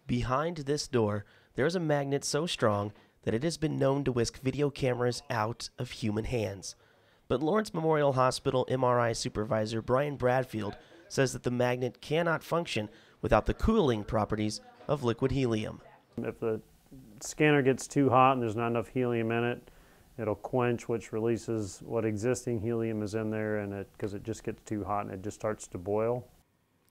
Behind this door, there is a magnet so strong that it has been known to whisk video cameras out of human hands. But Lawrence Memorial Hospital MRI supervisor Brian Bradfield says that the magnet cannot function without the cooling properties of liquid helium. If the scanner gets too hot and there's not enough helium in it, it'll quench, which releases what existing helium is in there, and because it just gets too hot and it just starts to boil.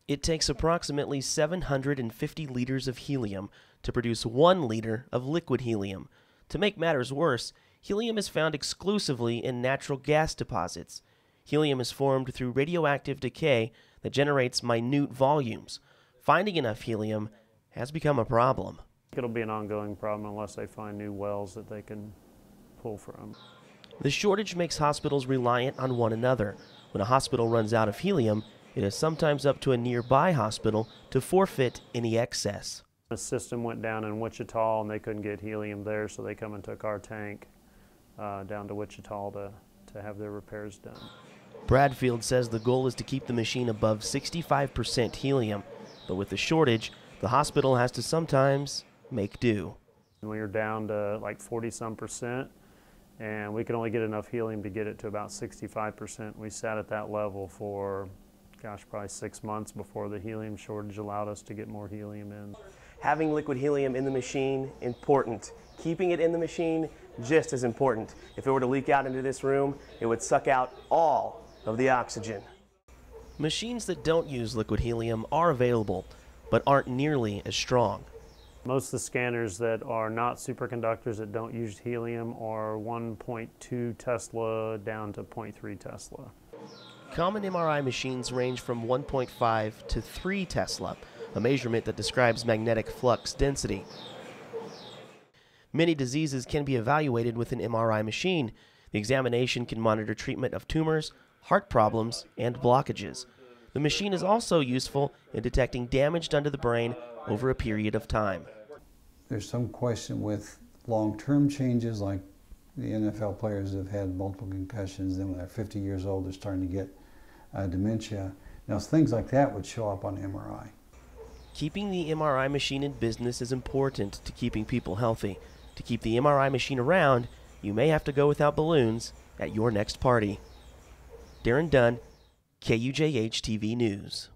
It takes approximately 750 liters of helium to produce 1 liter of liquid helium. To make matters worse, helium is found exclusively in natural gas deposits. Helium is formed through radioactive decay that generates minute volumes. Finding enough helium has become a problem. It'll be an ongoing problem unless they find new wells that they can pull from. The shortage makes hospitals reliant on one another. When a hospital runs out of helium, it is sometimes up to a nearby hospital to forfeit any excess. The system went down in Wichita and they couldn't get helium there, so they come and took our tank down to Wichita to have their repairs done. Bradfield says the goal is to keep the machine above 65% helium, but with the shortage, the hospital has to sometimes make do. We were down to like 40-some%, and we could only get enough helium to get it to about 65%. We sat at that level for, probably 6 months before the helium shortage allowed us to get more helium in. Having liquid helium in the machine, important. Keeping it in the machine, just as important. If it were to leak out into this room, it would suck out all of the oxygen. Machines that don't use liquid helium are available, but aren't nearly as strong. Most of the scanners that are not superconductors that don't use helium are 1.2 Tesla down to 0.3 Tesla. Common MRI machines range from 1.5 to 3 Tesla, a measurement that describes magnetic flux density. Many diseases can be evaluated with an MRI machine. The examination can monitor treatment of tumors, heart problems, and blockages. The machine is also useful in detecting damage done to the brain over a period of time. There's some question with long-term changes, like the NFL players have had multiple concussions, then when they're 50 years old they're starting to get dementia. Now things like that would show up on MRI. Keeping the MRI machine in business is important to keeping people healthy. To keep the MRI machine around, you may have to go without balloons at your next party. Darren Dunn, KUJH TV News.